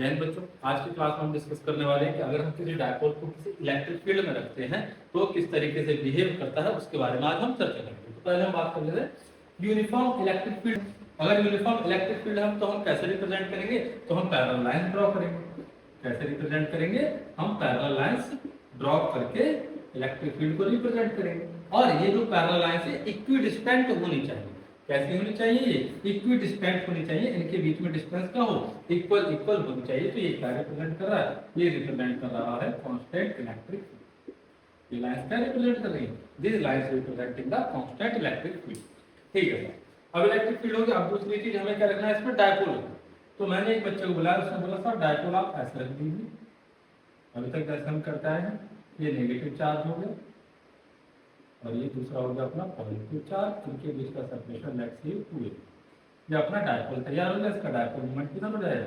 जैन बच्चों, आज की क्लास में हम डिस्कस करने वाले हैं कि अगर हम किसी डायपोल को किसी इलेक्ट्रिक फील्ड में रखते हैं तो किस तरीके से बिहेव करता है, उसके बारे में आज हम चर्चा करेंगे। तो पहले हम बात कर लेते हैं यूनिफॉर्म इलेक्ट्रिक फील्ड। अगर यूनिफॉर्म इलेक्ट्रिक फील्ड हम तो हम कैसे रिप्रेजेंट करेंगे, तो हम पैरेलल लाइन ड्रॉ करेंगे। कैसे रिप्रेजेंट करेंगे, हम पैरेलल लाइंस ड्रॉ करके इलेक्ट्रिक फील्ड को रिप्रेजेंट करेंगे। और ये जो पैरेलल लाइंस है इक्विडिस्टेंट होनी चाहिए। कैसी होनी चाहिए, ये इक्विडिस्टेंट होनी चाहिए, इनके बीच में डिस्टेंस क्या हो, इक्वल इक्वल होनी चाहिए। तो ये क्या रिप्रेजेंट कर रहा है, ये रिप्रेजेंट कर रहा है कांस्टेंट इलेक्ट्रिक फील्ड। ये लाइंस क्या रिप्रेजेंट कर रही है, this lines representing the constant electric field. ठीक है सर, अब इलेक्ट्रिक फील्ड हो गया। अब दूसरी चीज हमें क्या रखना है, इसमें डायपोल। तो मैंने एक बच्चे को बुलाया, उसने बोला सर डायपोल आप ऐसे रख दीजिए। अभी तक जैसे हम करता है, ये नेगेटिव चार्ज हो गया और ये दूसरा हो गया अपना पॉजिटिव चार्ज, इनके बीच का सेपरेशन लेट्स सी 2a। ये अपना डायपोल तैयार हो गया। इसका डायपोल मोमेंट किधर हो जाएगा,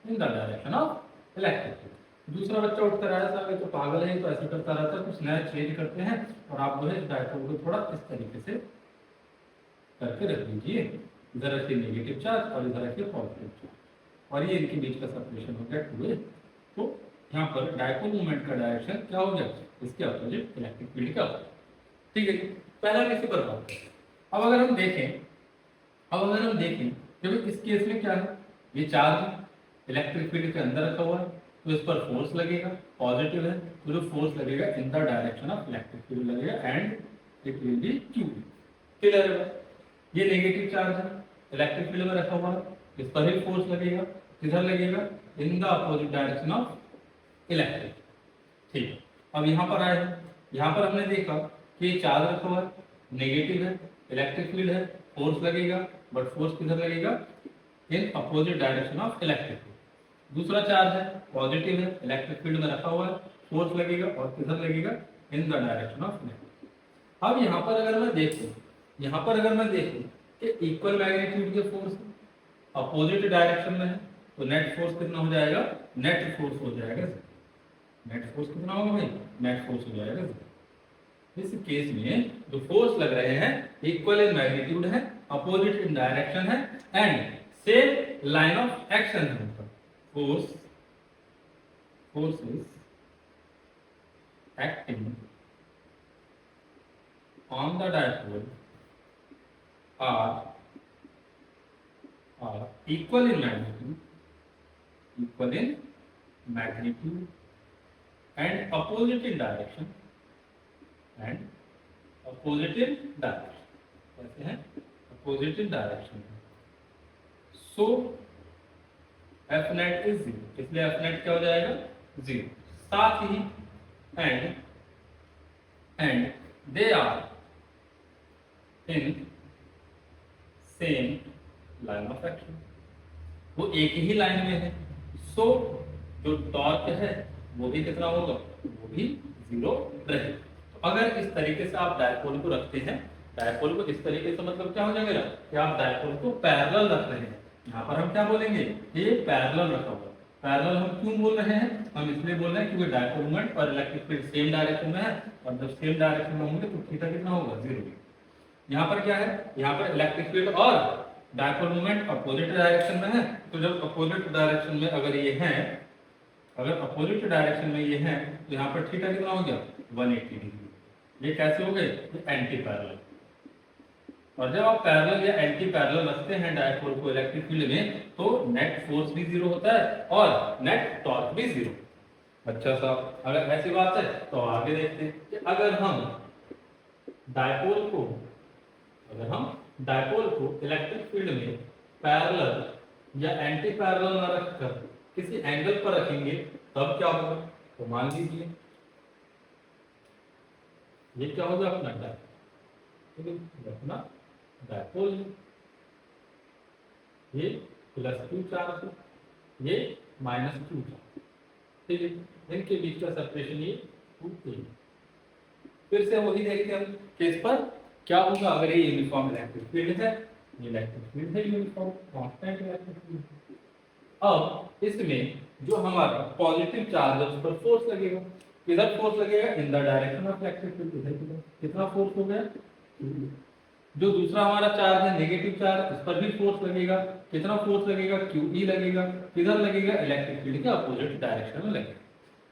इन the direction of electric field. दूसरा बच्चा उठकर आया, सर तो पागल है, तो ऐसे करता रहता है, कुछ नया चेंज करते हैं और आप जो है डायपोल को थोड़ा इस तरीके से करके रख दीजिए। इधर रखिए नेगेटिव चार्ज और इधर रखिए पॉजिटिव चार्ज, और ये इनके बीच का सेपरेशन हो गया 2a। तो यहाँ पर डायपोल मोमेंट का डायरेक्शन क्या हो गया, इसके अपोजिट इलेक्ट्रिक फील्ड का। ठीक है, पहला कैसे पर बात करें। अब अगर हम देखें क्योंकि इस केस में क्या है, ये चार्ज इलेक्ट्रिक फील्ड के अंदर रखा हुआ है, तो इस पर फोर्स लगेगा, पॉजिटिव है, तो जो फोर्स लगेगा in the direction of electric field लगेगा and it will be q। Clear है। ये नेगेटिव चार्ज है, इलेक्ट्रिक फील्ड में रखा हुआ है, इस पर ही फोर्स लगेगा, किधर लगेगा, in the opposite direction of electric. ठीक है, अब यहाँ पर आए हैं, यहाँ पर हमने देखा कि चार्ज रखा हुआ है, नेगेटिव है, इलेक्ट्रिक फील्ड है, फोर्स लगेगा, बट फोर्स किधर लगेगा, in opposite direction of electric field. दूसरा चार्ज है, पॉजिटिव है, इलेक्ट्रिक फील्ड में रखा हुआ है, फोर्स लगेगा और किधर लगेगा, in the direction of electric. अब यहाँ पर अगर मैं देखूं कि इक्वल मैग्नीट्यूड के फोर्स अपोजिट डायरेक्शन में है, तो नेट फोर्स कितना हो जाएगा, नेट फोर्स हो जाएगा, नेट फोर्स कितना होगा भाई, नेट फोर्स हो जाएगा। इस केस में जो फोर्स लग रहे हैं इक्वल इन मैग्नीट्यूड है, अपोजिट इन डायरेक्शन है and same line of action है। Force is acting on the dipole are equal in magnitude and opposite in direction कैसे हैं, opposite in direction। so f net is 0, इसलिए f net क्या हो जाएगा, 0। साथ ही and they are in same line of action, वो एक ही line में है। सो जो टॉर्क है वो भी कितना होगा, वो भी 0 रहेगा। तो अगर इस तरीके से आप डायपोल को रखते हैं, डायपोल को इस तरीके से मतलब क्या हो जाएगा कि आप डायपोल को पैरेलल रख रहे हैं। यहाँ पर हम क्या बोलेंगे, ये पैरेलल रखा हुआ है। पैरेलल हम क्यों बोल रहे हैं, हम इसलिए बोल रहे हैं क्योंकि डायपोल मोमेंट और इलेक्ट्रिक फील्ड सेम डायरेक्शन में है, और जब सेम डायरेक्शन में होंगे तो थीटा कितना होगा, 0। यहाँ पर क्या है, यहाँ पर इलेक्ट्रिक फील्ड और डायपोल मोमेंट अपोजिट डायरेक्शन में है, तो जब अपोजिट डायरेक्शन में अगर ये है, अगर अपोजिट डायरेक्शन में ये है, तो यहाँ पर थीटा कितना हो गया, 180 डिग्री। ये कैसे हो गए, एंटी पैरेलल। और जब आप पैरेलल या एंटी पैरेलल रखते हैं डायपोल को इलेक्ट्रिक फील्ड में, तो नेट फोर्स भी 0 होता है और नेट टॉर्क भी 0। अच्छा साहब, अगर ऐसी बात है तो आगे देखते हैं कि अगर हम डायपोल को इलेक्ट्रिक फील्ड में पैरेलल या एंटी पैरेलल न रखकर किसी एंगल पर रखेंगे तब क्या होगा। तो मान लीजिए ये क्या होगा, अपना डायपोल, ये +q चार्ज, ये -q चार्ज। ठीक है, इनके बीच का सेपरेशन ये 2a। फिर से वही देखते हैं हम केस पर क्या होगा। अगर ये यूनिफॉर्म इलेक्ट्रिक फील्ड है, ये इलेक्ट्रिक फील्ड है यूनिफॉर्म कांस्टेंट इलेक्ट्रिक फील्ड। अब इसमें जो हमारा पॉजिटिव चार्ज है उस पर फोर्स लगेगा, किधर फोर्स लगेगा, in the direction of electric field. इधर कितना फोर्स हो गया, जो दूसरा हमारा चार्ज है नेगेटिव चार्ज, इस पर भी फोर्स लगेगा। कितना फोर्स लगेगा? QE लगेगा। किधर लगेगा? इलेक्ट्रिक फील्ड के अपोजिट डायरेक्शन में लगेगा।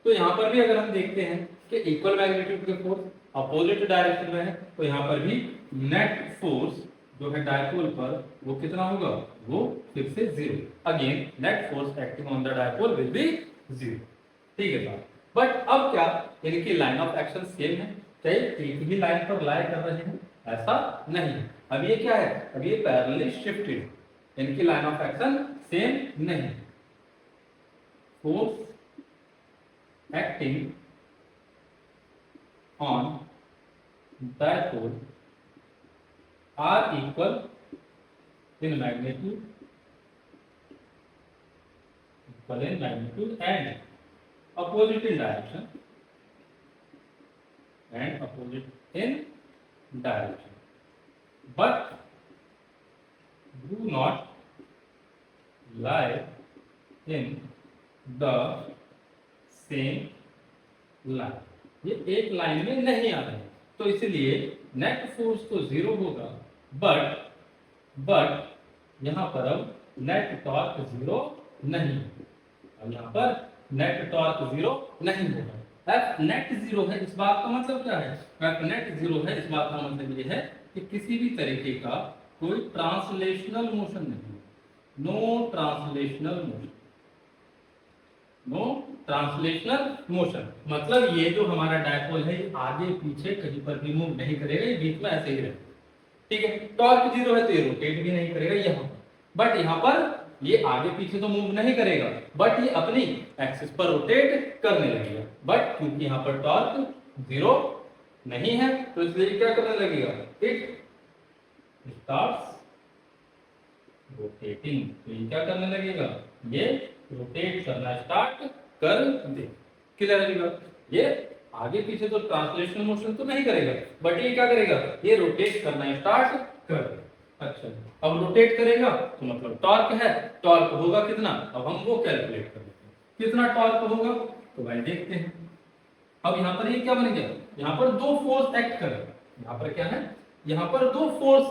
तो यहाँ पर भी अगर हम देखते हैं कि इक्वल मैग्नीट्यूड के फोर्स अपोजिट डायरेक्शन में है, तो यहाँ पर भी नेट फोर्स जो है डायपोल पर वो कितना होगा? वो फिर से zero. Again net force acting on the dipole will be zero. ठीक है साहब। बट अब क्या इनकी लाइन ऑफ एक्शन सेम है? चाहे एक ही लाइन पर लाई कर रहे हैं, ऐसा नहीं है। अब ये क्या है? अब ये पैरेलली शिफ्टेड, इनकी लाइन ऑफ एक्शन सेम नहीं। Force acting on dipole are equal in magnitude and opposite in direction but do not lie in the same line। ये एक लाइन में नहीं आ रहे हैं, तो इसलिए नेट फोर्स तो जीरो होगा, बट यहां पर अब नेट टॉर्क जीरो नहीं, अब यहां पर नेट टॉर्क जीरो नहीं होगा। एफ नेट जीरो है, इस बात का मतलब क्या है? एफ नेट जीरो है, इस बात का मतलब ये है कि किसी भी तरीके का कोई ट्रांसलेशनल मोशन नहीं, नो ट्रांसलेशनल मोशन। मतलब ये जो हमारा डायपोल है ये आगे पीछे कहीं पर भी मूव नहीं करेगा, ये बीच में ऐसे ही रहेगा। ठीक है, टॉर्क जीरो है तो ये रोटेट भी नहीं करेगा यहाँ, बट यहाँ पर ये आगे पीछे तो मूव नहीं करेगा, बट ये अपनी एक्सिस पर रोटेट करने लगेगा। बट क्योंकि यहाँ पर टॉर्क जीरो नहीं है तो इसलिए क्या करने लगेगा? It starts rotating. तो ये क्या करने लगेगा? ये रोटेट करना स्टार्ट कर दे। क्लियर है? ये आगे पीछे तो ट्रांसलेशनल मोशन तो नहीं करेगा, बट ये क्या करेगा? ये रोटेट करना स्टार्ट कर दे। अच्छा, अब रोटेट करेगा तो मतलब टॉर्क है, टॉर्क होगा कितना? अब हम वो कैलकुलेट कर लेते हैं, कितना टॉर्क होगा तो भाई देखते हैं। अब यहाँ पर ये क्या बन गया? यहाँ पर दो फोर्स एक्ट कर रहे हैं। यहाँ पर क्या है? यहाँ पर दो फोर्स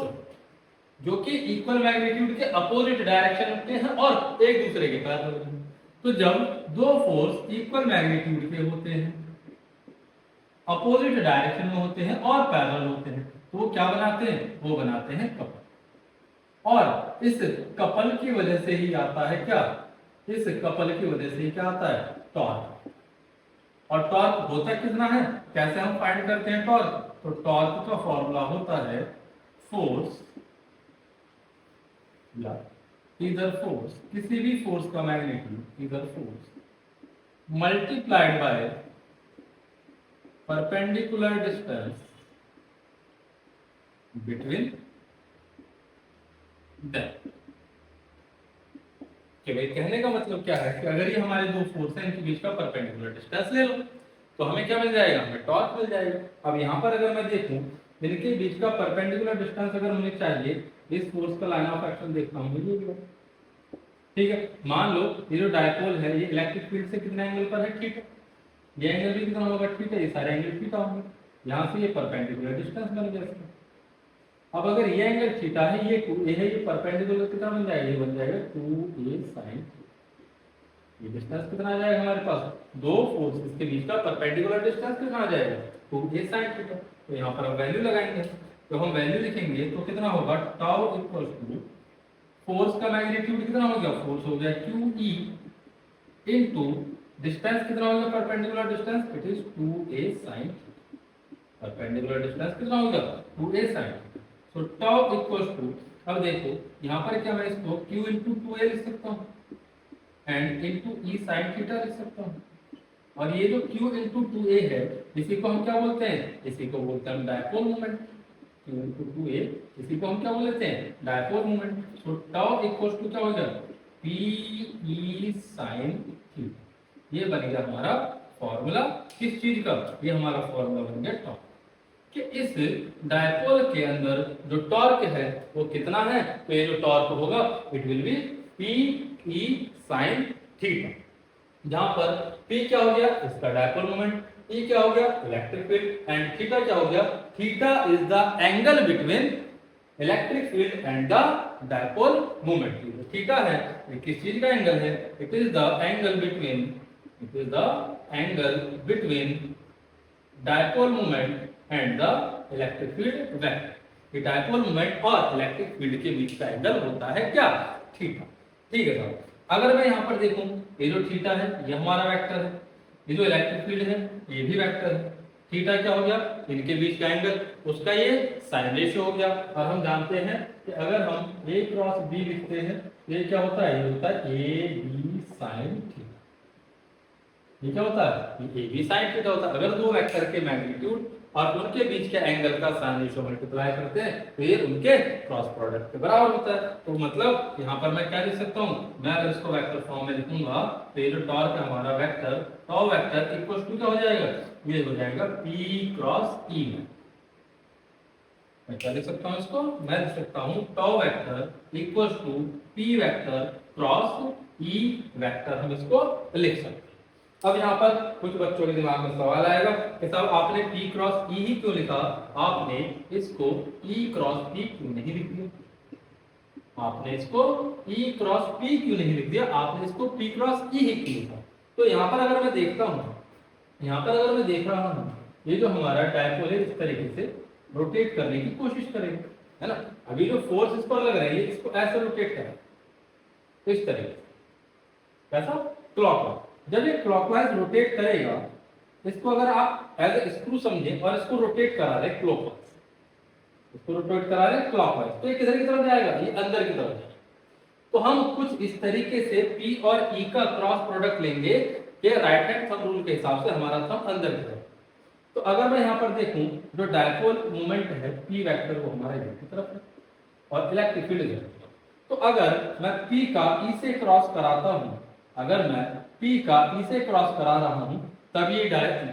जो कि इक्वल मैग्नीट्यूड के अपोजिट डायरेक्शन में हैं और एक दूसरे के पैरेलल हैं। तो जब दो फोर्स इक्वल मैग्नीट्यूड के होते हैं, अपोजिट डायरेक्शन में होते हैं और पैरेलल होते हैं, तो वो क्या बनाते हैं? वो बनाते हैं कपल। और इस कपल की वजह से ही आता है क्या? इस कपल की वजह से ही क्या आता है? टॉर्क। और टॉर्क होता कितना है? कैसे हम फाइंड करते हैं टॉर्क? तो टॉर्क का फॉर्मूला होता है फोर्स या इधर फोर्स, किसी भी फोर्स का मैग्नीट्यूड, इधर force multiplied by perpendicular distance between कि भाई कहने का मतलब क्या है कि अगर ये हमारे दो फोर्स हैं, इनके बीच का परपेंडिकुलर डिस्टेंस ले लो तो हमें क्या मिल जाएगा? हमें टॉर्क मिल जाएगा। अब यहाँ पर अगर मैं देखूं इनके बीच का परपेंडिकुलर डिस्टेंस अगर मुझे चाहिए, इस फोर्स का लाइन ऑफ एक्शन देखता हूँ मुझे। ठीक है, मान लो ये जो डायपोल है ये इलेक्ट्रिक फील्ड से कितने एंगल पर है? थीटा। ये एंगल भी कितना होगा? थीटा। ये सारे एंगल थीटा होंगे, यहाँ से ये परपेंडिकुलर डिस्टेंस बन गया। अब अगर ये एंगल थीटा है, ये 2a है, ये परपेंडिकुलर कितना बन जाएगा? ये बन जाएगा 2a sin। ये डिस्टेंस कितना आ जाएगा हमारे पास? दो फोर्सेस के बीच का परपेंडिकुलर डिस्टेंस कितना आ जाएगा? 2a sin theta. तो यहाँ पर हम वैल्यू लगाएंगे, तो हम वैल्यू लिखेंगे तो कितना होगा? टाउ इक्वल टू फोर्स का मैग्नीट्यूड कितना हो गया? फोर्स हो गया QE इनटू डिस्टेंस कितना हो गया? Perpendicular distance, it is 2a sin। Perpendicular distance कितना हो गया? 2a sin। तो टाउ इक्वल्स टू, अब देखो यहाँ पर क्या मैं इसको Q इंटू 2a लिख सकता हूँ and into E sin theta लिख सकता हूँ। और ये जो Q इंटू 2a है इसी को हम क्या बोलते हैं? इसी को बोलते हैं dipole moment. Q into 2a इसी को हम क्या बोलते हैं? Dipole moment. तो टाउ इक्वल्स टू क्या हो गया? PE sin theta. ये बन गया हमारा फॉर्मूला किस चीज का? ये हमारा फॉर्मूला बन गया टॉर्क कि इस डायपोल के अंदर जो टॉर्क है वो कितना है? तो ये जो टॉर्क होगा it will B PE sin theta, जहां पर P क्या हो गया? इसका डायपोल मोमेंट, E क्या हो गया? इलेक्ट्रिक फील्ड, एंड थीटा क्या हो गया? Theta is the angle between electric field and the dipole moment. Theta है ये किस चीज का एंगल है? It is the angle between dipole moment and the electric field vector. ये डायपोल मोमेंट और इलेक्ट्रिक फील्ड के बीच का एंगल होता है क्या? थीटा। ठीक है साहब, अगर मैं यहाँ पर देखूं, ये जो थीटा है ये हमारा वेक्टर है, ये जो इलेक्ट्रिक फील्ड है ये भी वेक्टर है। थीटा क्या हो गया? इनके बीच का एंगल, उसका ये साइन रेशियो हो गया। और हम जानते हैं कि अगर हम a क्रॉस b लिखते हैं ये क्या होता है? ये होता है a b साइन थीटा। ये क्या होता है? ये a b साइन थीटा होता है। अगर दो वेक्टर के मैग्नीट्यूड और उनके बीच के एंगल का साइन रेशियो मल्टीप्लाई करते हैं तो ये उनके क्रॉस प्रोडक्ट के बराबर होता है। तो मतलब यहाँ पर मैं क्या लिख सकता हूँ? मैं अगर इसको वेक्टर फॉर्म में लिखूंगा तो ये जो टॉर्क है हमारा vector, tau vector equal to क्या हो जाएगा? ये हो जाएगा p क्रॉस e में। मैं क्या लिख सकता हूँ इसको? मैं लिख सकता हूँ tau vector equal to p vector cross e vector, हम इसको लिख सकते हैं। अब यहाँ पर कुछ बच्चों के दिमाग में सवाल आएगा कि साहब आपने p क्रॉस e ही क्यों लिखा? आपने इसको e क्रॉस p क्यों नहीं लिख दिया? आपने इसको e क्रॉस p क्यों नहीं लिख दिया? आपने इसको p क्रॉस e ही क्यों लिखा? तो यहाँ पर अगर मैं देखता हूँ, यहाँ पर अगर मैं देख रहा हूँ, ये जो हमारा डायपोल है इस तरीके से रोटेट करने की कोशिश करेगा, है ना। अभी जो फोर्स इस पर लग रहा है ये इसको ऐसे रोटेट करेगा, तो इस तरीके से, कैसा? क्लॉकवाइज। जब ये क्लॉकवाइज रोटेट करेगा, इसको अगर आप एज ए स्क्रू समझे और इसको रोटेट करा रहे क्लॉकवाइज, इसको रोटेट करा रहे क्लॉकवाइज, तो ये किधर की तरफ जाएगा? ये अंदर की तरफ जाएगा। तो हम कुछ इस तरीके से P और E का क्रॉस प्रोडक्ट लेंगे कि राइट हैंड थंब रूल के हिसाब से हमारा थंब अंदर की तरफ। तो अगर मैं यहाँ पर देखूं, जो डायपोल मोमेंट है P वेक्टर वो हमारा इधर की तरफ है और इलेक्ट्रिक फील्ड इधर की तरफ। तो अगर मैं P का E से क्रॉस कराता हूँ, अगर मैं P का E से क्रॉस करा रहा हूँ, तब ये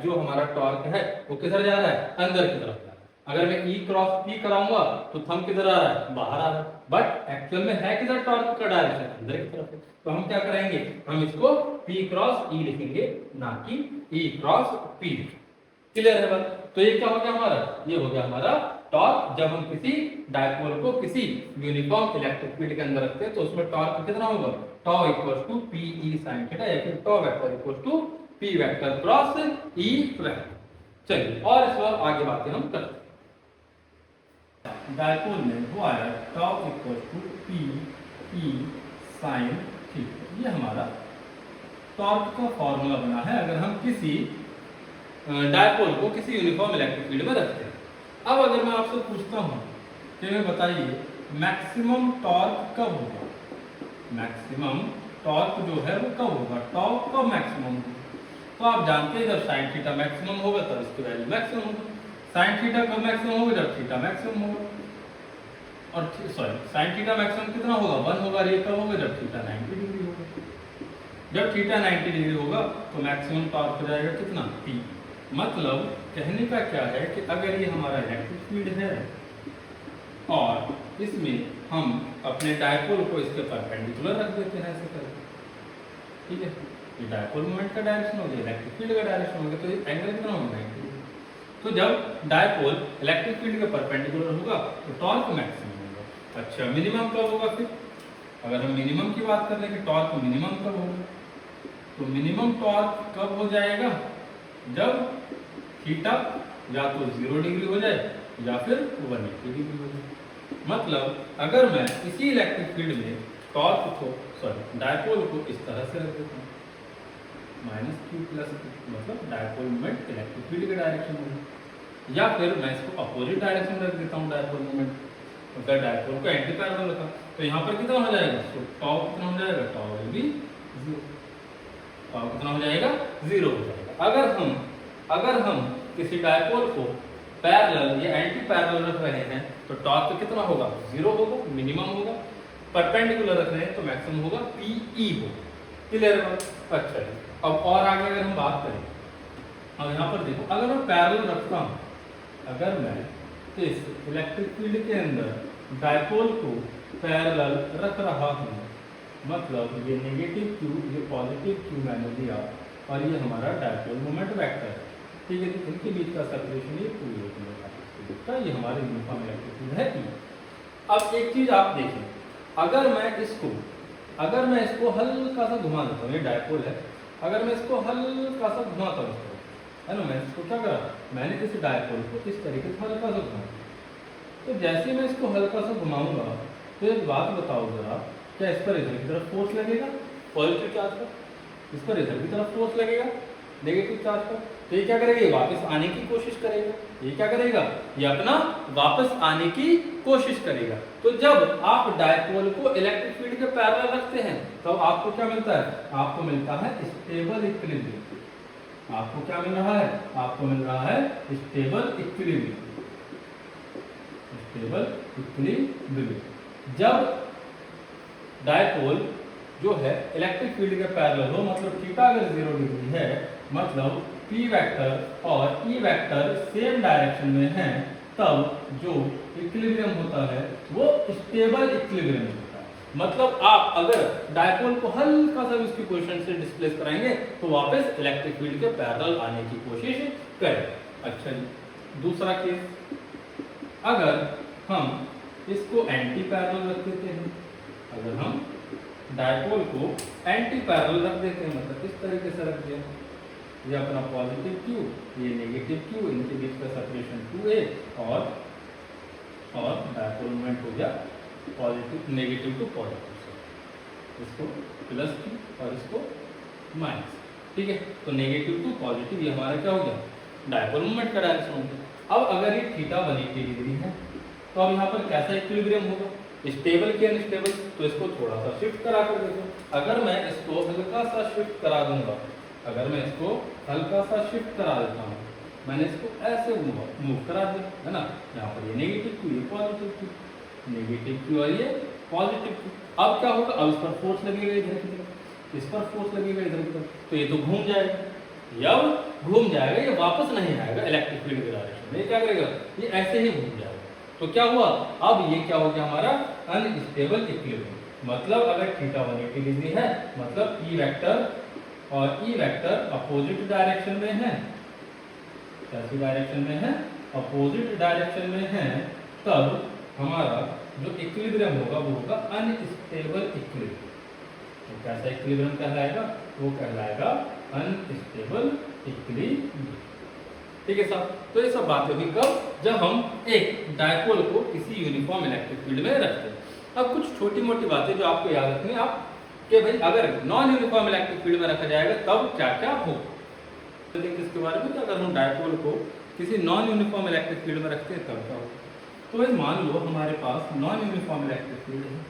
जो हमारा टॉर्क है वो किधर जा रहा है? अंदर की तरफ जा रहा है। अगर मैं E क्रॉस P कराऊंगा तो थंब किधर आ रहा है? बाहर आ रहा है। बट एक्चुअल में है किधर टॉर्क का डायरेक्शन? अंदर की तरफ है। तो हम क्या करेंगे? हम इसको P क्रॉस E लिखेंगे, ना कि E क्रॉस P। क्लियर है बात? तो ये क्या हो गया हमारा? ये हो गया हमारा टॉर्क। जब हम किसी डायपोल को किसी यूनिफॉर्म इलेक्ट्रिक फील्ड के अंदर रखते हैं तो उसमें टॉर्क कितना होगा? Tau equal to P E sine theta, या फिर tau vector equal to p vector cross E vector. चलिए और इस बार आगे बातें हम करते हैं। डायपोल में where tau equal to P E sine theta, ये हमारा टॉर्क का फॉर्मूला बना है अगर हम किसी डायपोल को किसी यूनिफॉर्म इलेक्ट्रिक फील्ड में रखते हैं। अब अगर मैं आपसे पूछता हूं कि मैं बताइए मैक्सिमम टॉर्क कब होगा? मैक्सिमम टॉर्क जो है वो कब होगा? टॉर्क कब मैक्सिमम होगा? तो आप जानते हैं जब साइन थीटा मैक्सिमम होगा तब इसकी वैल्यू मैक्सिमम होगी। साइन थीटा कब मैक्सिमम होगा? जब थीटा मैक्सिमम होगा। और सॉरी, साइन थीटा मैक्सिमम कितना होगा? 1 होगा। ये कब होगा? जब थीटा 90 डिग्री होगा। जब थीटा 90 डिग्री होगा तो मैक्सिमम टॉर्क हो जाएगा कितना? P। मतलब कहने का क्या है कि अगर ये हमारा इलेक्ट्रिक फील्ड है और इसमें हम अपने डायपोल को इसके परपेंडिकुलर रख देते हैं ऐसे करके, ठीक है, ये डायपोल मोमेंट का डायरेक्शन हो गया, इलेक्ट्रिक फील्ड का डायरेक्शन हो गया, तो ये एंगल कितना होगा? 90 डिग्री। तो जब डायपोल इलेक्ट्रिक फील्ड के परपेंडिकुलर होगा तो टॉर्क मैक्सिमम होगा। अच्छा, मिनिमम कब होगा? फिर अगर हम मिनिमम की बात कर रहे हैं कि टॉर्क मिनिमम कब होगा, तो मिनिमम टॉर्क कब हो जाएगा? जब थीटा या तो 0 डिग्री हो जाए या फिर 180 डिग्री हो जाए। मतलब अगर मैं इसी इलेक्ट्रिक फील्ड में टॉर्क को डायपोल को इस तरह से रख देता हूँ -q + q, मतलब डायपोल मोमेंट इलेक्ट्रिक फील्ड के डायरेक्शन में, या फिर मैं इसको अपोजिट डायरेक्शन में रख देता हूँ डायपोल मोमेंट। अगर डायपोल को एंटी पैरेलल रखा तो यहाँ पर कितना हो जाएगा? तो टॉ कितना हो जाएगा? टॉ विल बी 0। टॉ कितना हो जाएगा? 0 हो जाएगा। अगर हम किसी डायपोल को पैरेलल या एंटी पैरेलल रख रहे हैं तो टॉर्क कितना होगा? 0 होगा, मिनिमम होगा। परपेंडिकुलर रख रहे हैं तो मैक्सिमम होगा, PE होगा। क्लियर है? अच्छा है। अब और आगे अगर हम बात करें, अब यहाँ पर देखो, अगर मैं पैरेलल रखता हूँ, अगर मैं इस इलेक्ट्रिक फील्ड के अंदर डायपोल को पैरेलल रख रहा हूँ, मतलब ये नेगेटिव Q, ये पॉजिटिव Q मैंने दिया और ये हमारा डायपोल मोमेंट वेक्टर है, ठीक है। तो इनके बीच का सेपरेशन ये पूरी होती है, ये हमारे यूनिफॉर्म इलेक्ट्रिक फील्ड है। अब एक चीज आप देखिए, अगर मैं इसको हल्का सा घुमा देता हूँ, ये डायपोल है, अगर मैं इसको हल्का सा घुमाता हूँ, है ना, मैं इसको क्या करा, मैंने इस डायपोल को इस तरीके से हल्का सा घुमाया, तो जैसे मैं इसको हल्का सा घुमाऊंगा तो एक बात बताओ जरा, क्या इस पर इधर की तरफ फोर्स लगेगा पॉजिटिव चार्ज पर, इस पर इधर की तरफ फोर्स लगेगा नेगेटिव चार्ज पर, तो ये क्या करेगा, ये वापस आने की कोशिश करेगा, ये क्या करेगा, ये अपना वापस आने की कोशिश करेगा। तो जब आप डायपोल को इलेक्ट्रिक फील्ड के पैरेलल रखते हैं तो आपको क्या मिलता है, आपको मिलता है स्टेबल इक्विलिब्रियम। आपको क्या मिल रहा है, आपको मिल रहा है स्टेबल इक्विलिब्रियम, स्टेबल इक्विलिब्रियम। जब डायपोल जो है इलेक्ट्रिक फील्ड के पैरेलल हो, मतलब थीटा अगर 0 डिग्री है, मतलब P वेक्टर और E वेक्टर सेम डायरेक्शन में हैं, तब जो इक्विलिब्रियम होता है वो स्टेबल इक्विलिब्रियम होता है। मतलब आप अगर डायपोल को हल्का सा उसकी पोजीशन से डिस्प्लेस कराएंगे तो वापस इलेक्ट्रिक फील्ड के पैरेलल आने की कोशिश करें। अच्छा जी, दूसरा केस, अगर हम इसको एंटी पैरेलल रख देते हैं, अगर हम डायपोल को एंटी पैरेलल रख देते हैं, मतलब इस तरीके से रख दिया, ये अपना पॉजिटिव Q, ये नेगेटिव Q, इनके बीच का सेपरेशन 2a, और डायपोल मोमेंट हो गया पॉजिटिव नेगेटिव टू पॉजिटिव, इसको प्लस Q और इसको माइनस, ठीक है। तो नेगेटिव टू पॉजिटिव ये हमारा क्या हो गया, डायपोल मोमेंट का डायरेक्शन हो गया। अब अगर ये थीटा 180 डिग्री है तो अब यहाँ पर कैसा इक्विलिब्रियम होगा, स्टेबल के अनस्टेबल, तो इसको थोड़ा सा शिफ्ट करा कर देखो। अगर मैं इसको हल्का सा शिफ्ट करा दूंगा, अगर मैं इसको हल्का सा शिफ्ट करा देता हूँ, मैंने इसको ऐसे मूव करा दिया, है ना, यहाँ पर ये नेगेटिव Q, ये पॉजिटिव Q, नेगेटिव Q और ये पॉजिटिव Q। अब क्या होगा, अब इस पर फोर्स लगेगा इधर की तरफ, इस पर फोर्स लगेगा इधर की तरफ, तो ये तो घूम जाएगा, जब घूम जाएगा ये वापस नहीं आएगा इलेक्ट्रिक फील्ड के डायरेक्शन में, ये क्या करेगा, ये ऐसे ही घूम जाएगा। तो क्या हुआ, अब ये क्या हो गया हमारा अनस्टेबल इक्विलिब्रियम। मतलब अगर थीटा 180 डिग्री है, मतलब E वेक्टर और E वेक्टर अपोजिट डायरेक्शन में है, कैसी डायरेक्शन में है, अपोजिट डायरेक्शन में है, तब हमारा जो इक्विलिब्रियम होगा वो होगा अनस्टेबल इक्विलिब्रियम। तो कैसा इक्विलिब्रियम कहलाएगा, वो कहलाएगा अनस्टेबल इक्विलिब्रियम, ठीक है साहब। तो ये सब बातें हुई कब, जब हम एक डायपोल को किसी यूनिफॉर्म इलेक्ट्रिक फील्ड में रखते हैं। अब कुछ छोटी मोटी बातें जो आपको याद रखनी है, आप कि भाई अगर नॉन यूनिफॉर्म इलेक्ट्रिक फील्ड में रखा जाएगा तब क्या क्या हो, इसके बारे में, अगर हम डायपोल को किसी नॉन यूनिफॉर्म इलेक्ट्रिक फील्ड में रखते हैं तब क्या हो। तो भाई मान लो हमारे पास नॉन यूनिफॉर्म इलेक्ट्रिक फील्ड है,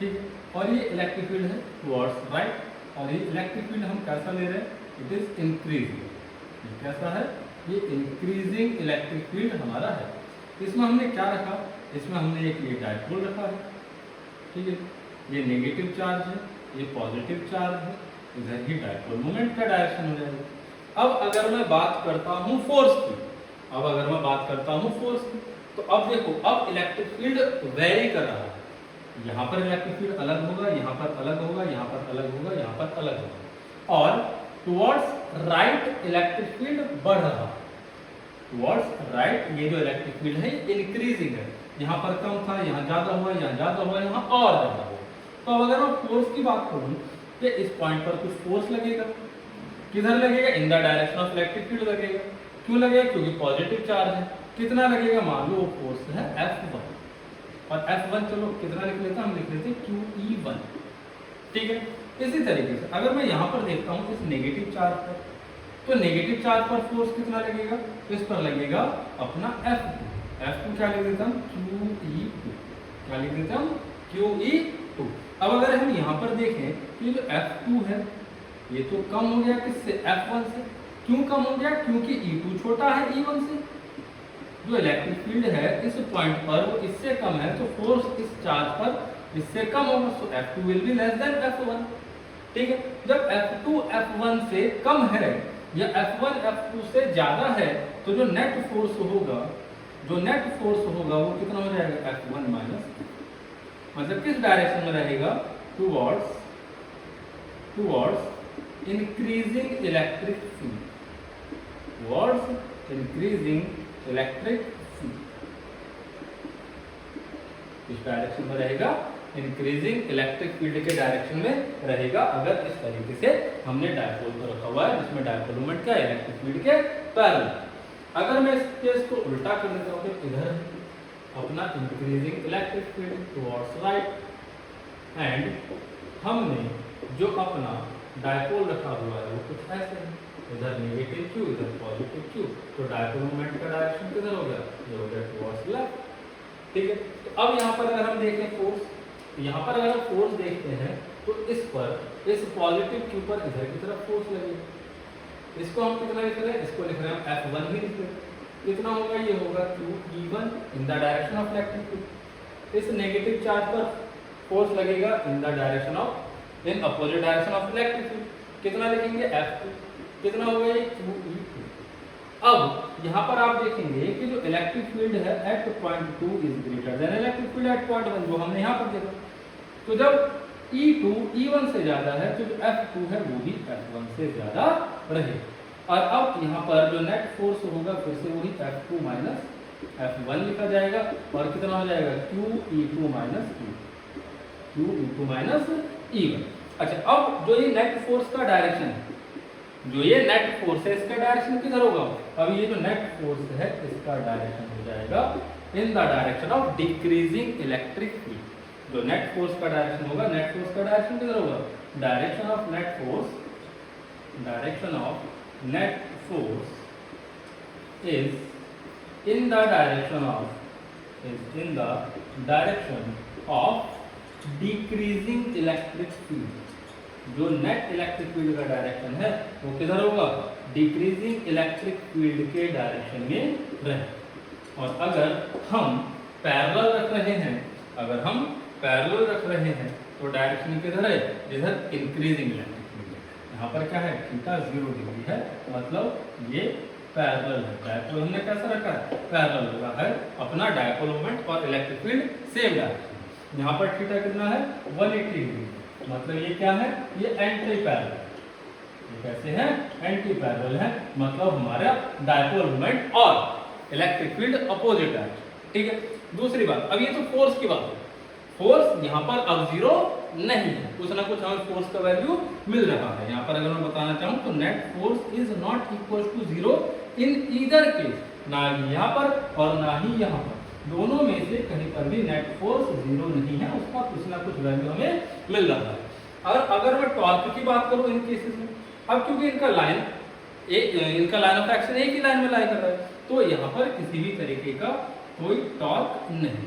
ठीक है, और ये इलेक्ट्रिक फील्ड है टुवर्ड्स राइट, और ये इलेक्ट्रिक फील्ड हम कैसा ले रहे हैं, इट इज इंक्रीजिंग, कैसा है, ये इंक्रीजिंग इलेक्ट्रिक फील्ड हमारा है। इसमें हमने क्या रखा, इसमें हमने एक ये डायपोल रखा है, ठीक है, ये नेगेटिव चार्ज है, ये पॉजिटिव चार्ज है, इधर ही डायपोल मोमेंट का डायरेक्शन हो जाएगा। अब अगर मैं बात करता हूँ फोर्स की, अब अगर मैं बात करता हूँ फोर्स की, तो अब देखो, अब इलेक्ट्रिक फील्ड वेरी कर रहा है, यहाँ पर इलेक्ट्रिक फील्ड अलग होगा, यहाँ पर अलग होगा, यहाँ पर अलग होगा, यहाँ पर अलग होगा, और टुवर्ड्स राइट इलेक्ट्रिक फील्ड बढ़ रहा है, टुवर्ड्स राइट ये जो इलेक्ट्रिक फील्ड है इंक्रीजिंग है, यहाँ पर कम था, यहाँ ज्यादा हुआ, यहाँ ज्यादा हुआ, यहाँ और ज्यादा हुआ। तो अब अगर मैं फोर्स की बात करूँ तो इस पॉइंट पर कुछ फोर्स लगेगा, किधर लगेगा, in the direction of electric field लगेगा। क्यों लगेगा, क्योंकि पॉजिटिव चार्ज है। कितना लगेगा, मान लो वो फोर्स है F1, और F1 चलो कितना लिख लेते हैं, हम लिख लेते हैं QE1, ठीक है। इसी तरीके से अगर मैं यहाँ पर देखता हूँ इस नेगेटिव चार्ज पर, तो नेगेटिव चार्ज पर फोर्स कितना लगेगा, तो इस पर लगेगा अपना F2 क्या लिख देता हूँ, QE2, क्या लिख देता हूँ, QE2। अब अगर हम यहाँ पर देखें तो ये जो F2 है ये तो कम हो गया किससे, F1 से। क्यों कम हो गया, क्योंकि E2 छोटा है E1 से। जो इलेक्ट्रिक फील्ड है इस पॉइंट पर वो इससे कम है, तो फोर्स इस चार्ज पर इससे कम होगा, सो F2 will be less than F1, ठीक है। जब F2 F1 से कम है या F1 F2 से ज्यादा है, तो जो नेट फोर्स होगा, वो कितना हो जाएगा, F1 माइनस, मतलब किस डायरेक्शन में रहेगा, towards increasing electric field, towards increasing electric field, किस डायरेक्शन में रहेगा, इंक्रीजिंग इलेक्ट्रिक फील्ड के डायरेक्शन में रहेगा, अगर इस तरीके से हमने डायपोल को रखा हुआ है जिसमें डायपोल मोमेंट का इलेक्ट्रिक फील्ड के पैरेलल। अगर मैं इस केस को उल्टा कर देता हूँ तो इधर अपना increasing electric field towards right and हमने जो अपना डायपोल रखा हुआ है वो कुछ ऐसे है, इधर नेगेटिव क्यू इधर पॉजिटिव क्यू, तो डायपोल मोमेंट का डायरेक्शन किधर हो गया, ये हो गया टुवर्ड्स लेफ्ट। ठीक है, तो अब यहाँ पर अगर हम देखें फोर्स, यहाँ पर अगर हम फोर्स देखते हैं तो इस पर इस पॉजिटिव क्यू पर इधर की तरफ फोर्स लगेगा, इसको हम कितना लिख रहे हैं, इसको लिख रहे हैं F1 ही लिख रहे हैं, कितना होगा, ये होगा QE1 in the direction of electric field. इस नेगेटिव चार्ज पर फोर्स लगेगा in the direction of in opposite direction of electric field, कितना लिखेंगे F2, कितना होगा ये QE2। अब यहाँ पर आप देखेंगे कि जो इलेक्ट्रिक फील्ड है at point 2 is greater than electric field at point 1, जो हमने यहाँ पर देखा। तो जब E2 E1 से ज्यादा है तो जो F2 है वो भी F1 से ज्यादा रहे। और अब यहाँ पर जो नेट फोर्स होगा फिर से वही F2 माइनस F1 लिखा जाएगा, और कितना हो जाएगा QE2 minus QE2 minus E1। अच्छा, अब जो ये नेट फोर्स का डायरेक्शन है, जो ये नेट फोर्स है इसका डायरेक्शन किधर होगा, अब ये जो नेट फोर्स है इसका डायरेक्शन हो जाएगा इन the direction of decreasing electric field. जो नेट फोर्स का डायरेक्शन होगा, नेट फोर्स का डायरेक्शन किधर होगा, direction of net force, direction of net force is in the direction of decreasing electric field. जो नेट इलेक्ट्रिक फील्ड का direction है वो किधर होगा, डिक्रीजिंग इलेक्ट्रिक फील्ड के डायरेक्शन में रहे। और अगर हम पैरेलल रख रहे हैं, अगर हम पैरेलल रख रहे हैं तो डायरेक्शन किधर है, इधर इंक्रीजिंग इलेक्ट्रिक फील्ड है। यहाँ पर क्या है, थीटा 0 डिग्री है, मतलब ये पैरेलल है। डायपोल हमने कैसा रखा है, पैरेलल रखा है, अपना डायपोल मोमेंट और इलेक्ट्रिक फील्ड सेम डायरेक्शन। यहाँ पर थीटा कितना है, 180 डिग्री, मतलब ये क्या है, ये एंटी पैरेलल। ये कैसे है, एंटी पैरेलल है, मतलब हमारा डायपोल मोमेंट और इलेक्ट्रिक फील्ड अपोजिट है। ठीक है, दूसरी बात, अब ये तो फोर्स की बात है, फोर्स यहाँ पर अब 0 नहीं है, कुछ ना कुछ हमें फोर्स का वैल्यू मिल रहा है। यहाँ पर अगर मैं बताना चाहूँ तो net force is not equal to 0 in either case, ना यहाँ पर और ना ही यहाँ पर, दोनों में से कहीं पर भी नेट फोर्स 0 नहीं है, उसका कुछ ना कुछ वैल्यू हमें मिल रहा है। और अगर मैं टॉर्क की बात करूँ इन केसेस में, अब क्योंकि इनका लाइन ऑफ एक्शन एक ही लाइन में लाई कर रहा है, तो यहाँ पर किसी भी तरीके का कोई टॉर्क नहीं।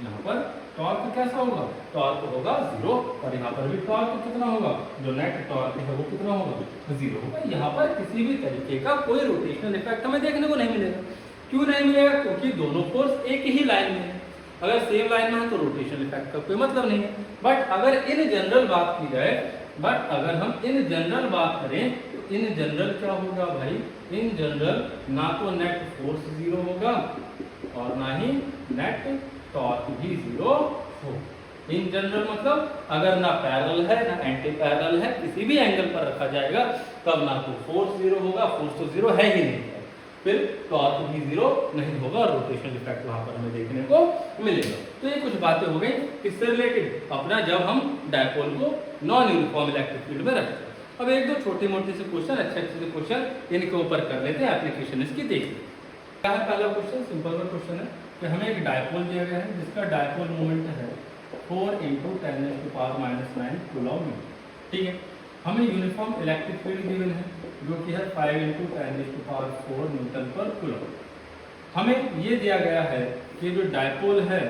यहाँ पर टॉर्क कैसा होगा, टॉर्क होगा 0, और यहाँ पर भी टॉर्क कितना होगा, जो नेट टॉर्क है वो कितना होगा, 0 होगा। यहाँ पर किसी भी तरीके का कोई रोटेशनल इफेक्ट हमें देखने को नहीं मिलेगा। क्यों नहीं मिलेगा, क्योंकि दोनों फोर्स एक ही लाइन में है। अगर सेम लाइन में है तो रोटेशनल इफेक्ट का कोई मतलब नहीं है। बट अगर इन जनरल बात की जाए, अगर हम इन जनरल बात करें तो इन जनरल क्या होगा भाई, इन जनरल ना तो नेट फोर्स 0 होगा और ना ही नेट टॉर्क भी 0 हो। इन जनरल मतलब अगर ना पैरेलल है ना एंटी पैरेलल है, किसी भी एंगल पर रखा जाएगा तब ना तो फोर्स 0 होगा, फोर्स तो 0 है ही नहीं, फिर टॉर्क भी 0 नहीं होगा और रोटेशनल इफेक्ट वहां पर हमें देखने को मिलेगा। तो ये कुछ बातें हो गई किससे रिलेटेड, अपना जब हम डायपोल को नॉन यूनिफॉर्म इलेक्ट्रिक फील्ड में रखते हैं। अब एक दो छोटे मोटे से क्वेश्चन, अच्छे से क्वेश्चन इनके ऊपर कर लेते हैं, एप्लीकेशन इसकी देखिए। क्या है पहला क्वेश्चन, सिंपल सा क्वेश्चन है कि हमें एक डायपोल दिया गया है जिसका डायपोल मोमेंट है 4 × 10⁻⁹ कूलॉम। ठीक है, हमें यूनिफॉर्म इलेक्ट्रिक फील्ड गिवन है जो कि है 5 × 10⁴ न्यूटन पर कूलॉम। हमें ये दिया गया है कि जो डायपोल है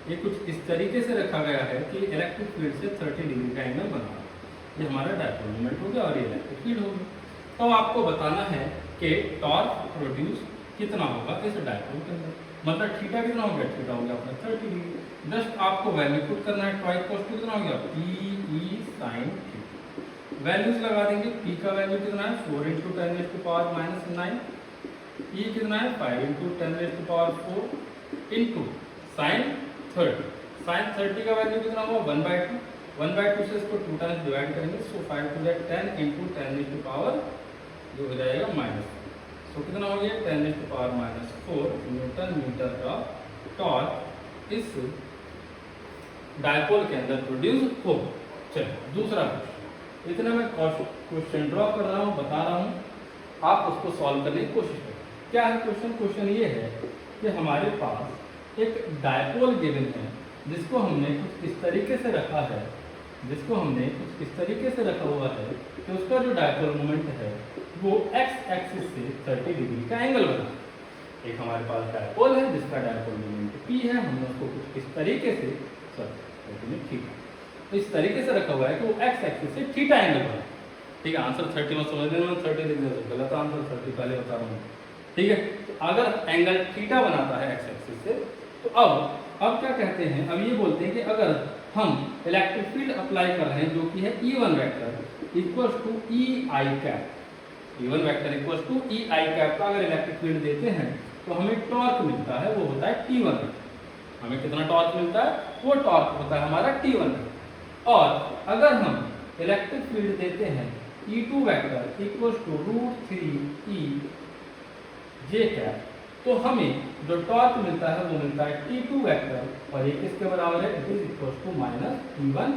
ये कुछ इस तरीके से रखा गया है कि इलेक्ट्रिक फील्ड से 30 डिग्री का एंगल बना है। ये हमारा डायपोल मोमेंट हो गया और ये इलेक्ट्रिक फील्ड होगी। तो आपको बताना है कि टॉर्क प्रोड्यूस कितना होगा इस डायपोल के अंदर, मतलब थीटा कितना हो गया, थीटा हो गया अपना 30 डिग्री। जस्ट आपको वैल्यू पुट करना है, टॉर्क कॉस्ट कितना हो गया, PE sin थीटा। वैल्यूज लगा देंगे, P का वैल्यू कितना है 4 × 10⁻⁹, E कितना है 5 × 10⁴ इंटू sin 30। sin 30 का वैल्यू कितना होगा 1/2, 1/2 से इसको 2 टाइम्स डिवाइड करेंगे, सो 5 × 10 × 10⁻⁴ जो हो जाएगा माइनस। सो कितना हो गया 10⁻⁴ न्यूटन मीटर का टॉर्क इस डायपोल के अंदर प्रोड्यूस होगा। चलो दूसरा क्वेश्चन, इतना मैं क्वेश्चन ड्रॉ कर रहा हूँ, बता रहा हूँ, आप उसको सॉल्व करने की कोशिश करें। क्या है क्वेश्चन? क्वेश्चन ये है कि हमारे पास एक डायपोल गिवन है जिसको हमने कुछ इस तरीके से रखा है, जिसको हमने कुछ इस तरीके से रखा हुआ है कि उसका जो डायपोल मोमेंट है वो एक्स एक्सिस से 30 डिग्री का एंगल बना। एक हमारे पास डायपोल है जिसका डायपोल मोमेंट P है, हमने उसको कुछ इस तरीके से थीटा इस तरीके से रखा हुआ है कि वो एक्स एक्सिस से थीटा एंगल बना। ठीक है, आंसर 30 मत समझ लेना, 30 डिग्री से गलत आंसर, 30 पहले बता रहा हूँ। ठीक है, तो अगर एंगल थीटा बनाता है एक्स एक्सिस से, तो अब क्या कहते हैं, अब ये बोलते हैं कि अगर हम इलेक्ट्रिक फील्ड अप्लाई कर रहे हैं जो कि है E1 vector equals to EI cap, E1 vector equals to EI cap का अगर इलेक्ट्रिक फील्ड देते हैं तो हमें टॉर्क मिलता है, वो होता है T1। हमें कितना टॉर्क मिलता है? वो टॉर्क होता है हमारा T1। और अगर हम इलेक्ट्रिक फील्ड देते हैं E2 vector equals to √3E J cap, तो हमें जो टॉर्क मिलता है वो मिलता है T2 वेक्टर, और ये किसके बराबर है? It is equals to minus T1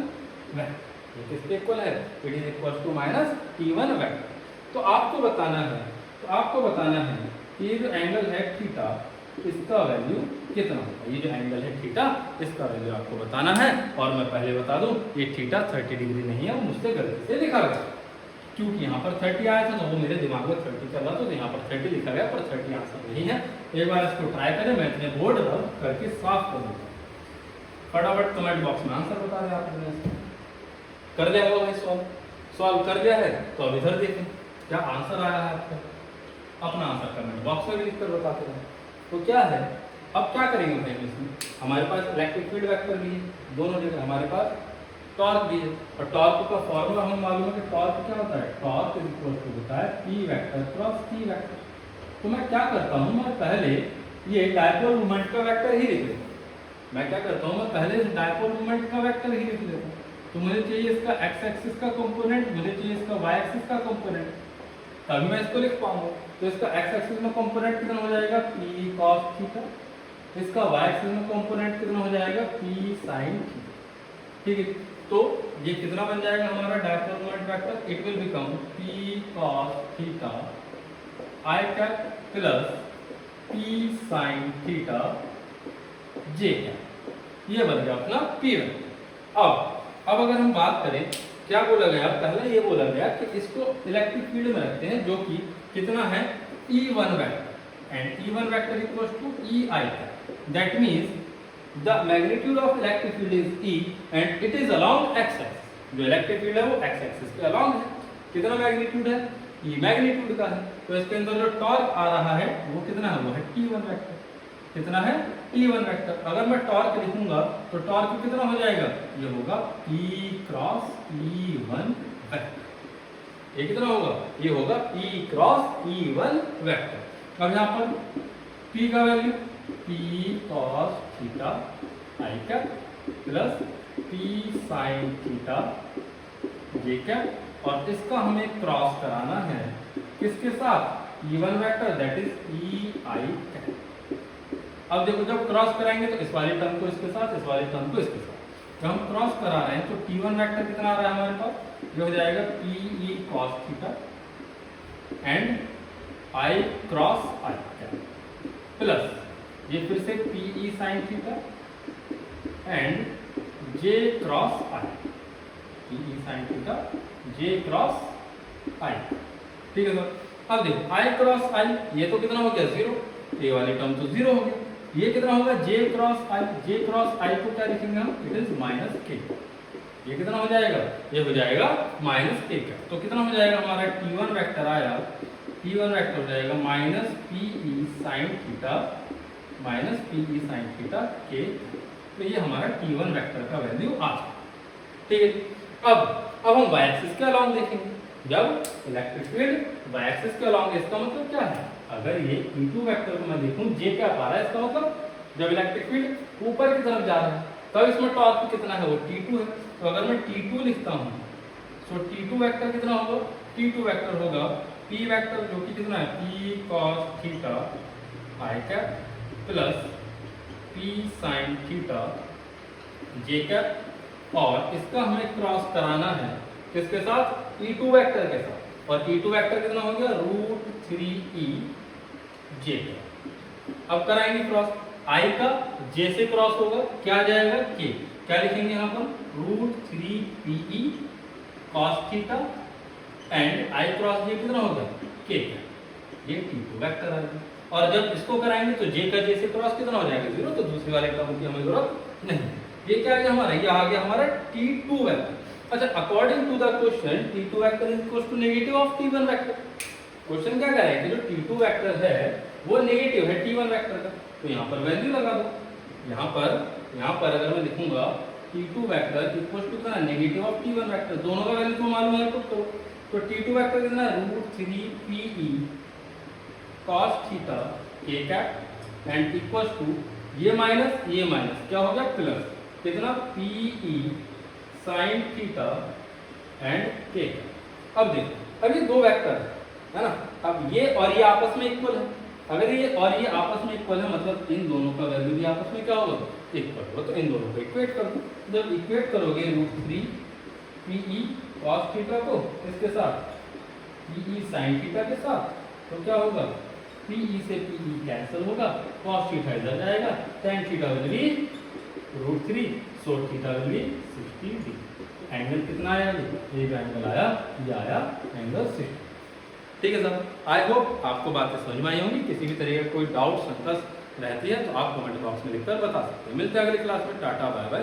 vector. ये किसके इक्वल है? It is equals to minus T1 vector. तो आपको बताना है कि ये जो एंगल है थीटा, इसका वैल्यू कितना होगा। ये जो एंगल है थीटा, इसका वैल्यू आपको बताना है। और मैं पहले बता दूं, ये थीटा 30 डिग्री नहीं है, वो मुझसे गलती से लिखा गया, क्योंकि यहाँ पर 30 आया था तो वो मेरे दिमाग में 30 चल रहा था, तो यहाँ पर 30 लिखा गया, पर 30 आंसर नहीं है। एक बार इसको ट्राई करें, मैं अपने बोर्ड पर करके साफ कर दूँगा। फटाफट कमेंट बॉक्स में आंसर बता दें। आपने कर लिया होगा भाई, सॉल्व कर लिया है तो अब इधर देखें क्या आंसर आया है आपका। अपना आंसर कमेंट बॉक्स में भी लिख कर बताते हैं। तो क्या है, अब क्या करेंगे भाई इसमें, हमारे पास इलेक्ट्रिक फील्ड वेक्टर भी है, दोनों जगह हमारे पास टॉर्क भी है, और टॉर्क का फॉर्मूला हमें मालूम है कि टॉर्क क्या होता है? टॉर्क इज इक्वल टू होता है P vector cross T vector. तो मैं क्या करता हूँ, मैं पहले ये डायपोल मोमेंट का वेक्टर ही लिख लेता हूँ। मैं क्या करता हूँ, मैं पहले डायपोल मोमेंट का वेक्टर ही लिख लेता हूँ। तो मुझे चाहिए इसका एक्स एक्सिस का कंपोनेंट, मुझे चाहिए इसका वाई एक्सिस का कंपोनेंट, तभी मैं इसको लिख पाऊंगा। तो इसका एक्स एक्सिस में कंपोनेंट कितना हो जाएगा? P cos theta. इसका वाई एक्सिस में कंपोनेंट कितना हो जाएगा? P sin theta. ठीक है, तो ये कितना बन जाएगा हमारा dipole moment vector? It will become P cos theta I cap plus P sin theta J cap. ये बन गया अपना P वेक्टर। अब अगर हम बात करें, क्या बोला गया? पहले ये बोला गया कि इसको इलेक्ट्रिक फील्ड में रखते हैं जो कि कितना है? E1 vector, and E1 vector equals to EI cap. That means the magnitude of electric field is E and it is along x axis. जो इलेक्ट्रिक फील्ड है वो एक्स एक्सिस के अलोंग है। कितना मैग्नीट्यूड है? E मैग्नीट्यूड का है। तो इसके अंदर जो टॉर्क आ रहा है वो कितना है? वो है T1 वेक्टर। कितना है? T1 vector. अगर मैं टॉर्क लिखूंगा तो टॉर्क कितना हो जाएगा? ये होगा P क्रॉस E1 वेक्टर। ये कितना होगा? ये होगा P क्रॉस E1 वेक्टर। अब यहाँ पर P का value P cos theta I cap plus P sin theta J cap, और इसका हमें क्रॉस कराना है किसके साथ? E1 vector, that is EI cap. अब देखो, जब क्रॉस कराएंगे तो इस वाली टर्म को इसके साथ, इस वाली टर्म को इसके साथ। जब हम क्रॉस करा रहे हैं तो T1 वेक्टर कितना आ रहा है हमारे पास? ये हो जाएगा PE cos theta and I cross I plus ये फिर से PE sin theta and J cross I। PE sin theta J cross I। ठीक है सर। अब देखो I क्रॉस I, ये तो कितना हो गया? 0। ये वाली टर्म तो 0 हो गया। ये कितना होगा? J cross I। J cross I को क्या लिखेंगे हम? It is minus K। ये कितना हो जाएगा? ये हो जाएगा माइनस K का। तो कितना हो जाएगा हमारा? T1 वेक्टर आया, T1 वेक्टर हो जाएगा minus PE sin theta minus PE sin theta K। तो ये हमारा T1 वेक्टर का वैल्यू आ जाएगा। ठीक है, अब हम वाई एक्सिस के अलोंग देखेंगे। जब इलेक्ट्रिक फील्ड वाई एक्सिस के अलोंग, इसका मतलब क्या है? अगर ये E2 वेक्टर को मैं देखूं, J क्या पा रहा है, इसका मतलब जब इलेक्ट्रिक फील्ड ऊपर की तरफ जा रहा है तब इसमें टॉर्क कितना है? वो T2 है। तो अगर मैं T2 लिखता हूं तो T2 वेक्टर कितना होगा? T2 वेक्टर होगा P वेक्टर, जो कि कितना है? P cos theta I cap plus P P sine theta J cap, और इसका हमें क्रॉस कराना है किसके साथ, E2 वेक्टर के साथ, और E2 वेक्टर कितना हो गया √3e जे कैप। अब कराएंगे क्रॉस, I का J से क्रॉस होगा, क्या जाएगा K, क्या लिखेंगे यहाँ पर √3pe cos theta and I cross J कितना होगा K, ये T2 वेक्टर आ गया। और जब इसको कराएंगे तो J का J से क्रॉस कितना हो जाएगा 0, तो दूसरे वाले का की हमें जरूरत नहीं। ये क्या आ गया हमारा, ये आ गया हमारा T2 वेक्टर। अच्छा, according to the question T2 vector is equal to negative of T1 vector. Question क्या कह रहा है कि जो T2 वेक्टर है वो नेगेटिव है T1 वेक्टर का, तो यहाँ पर वैल्यू लगा दो। यहाँ पर अगर मैं लिखूंगा T2 वेक्टर इक्वल टू कितना नेगेटिव ऑफ T1 वेक्टर, दोनों का वैल्यू तो मालूम है, पुट करो। तो T2 वेक्टर कितना √3pe cos theta k cap and equal to ये माइनस क्या हो गया प्लस, कितना pe sin theta and k। अब देखो, अब ये दो वेक्टर है ना, अब ये और ये आपस में इक्वल है। अगर ये और ये आपस में इक्वल है मतलब इन दोनों का वैल्यू भी आपस में क्या होगा इक्वल होगा, तो इन दोनों को इक्वेट कर दो। जब इक्वेट करोगे √3pe cos थीटा को इसके साथ pe sin थीटा के साथ, तो क्या होगा pe से pe कैंसिल होगा, cos थीटा इधर जाएगा, tan theta will be √3, so theta will be 60 degree. Angle कितना आया, ये जो एंगल आया ये आया एंगल 60। ठीक है सर, आई होप आपको बातें समझ में आई होंगी। किसी भी तरह का कोई डाउट संकट रहती है तो आप कमेंट बॉक्स में लिखकर बता सकते हैं। मिलते हैं अगली क्लास में, टाटा बाय बाय।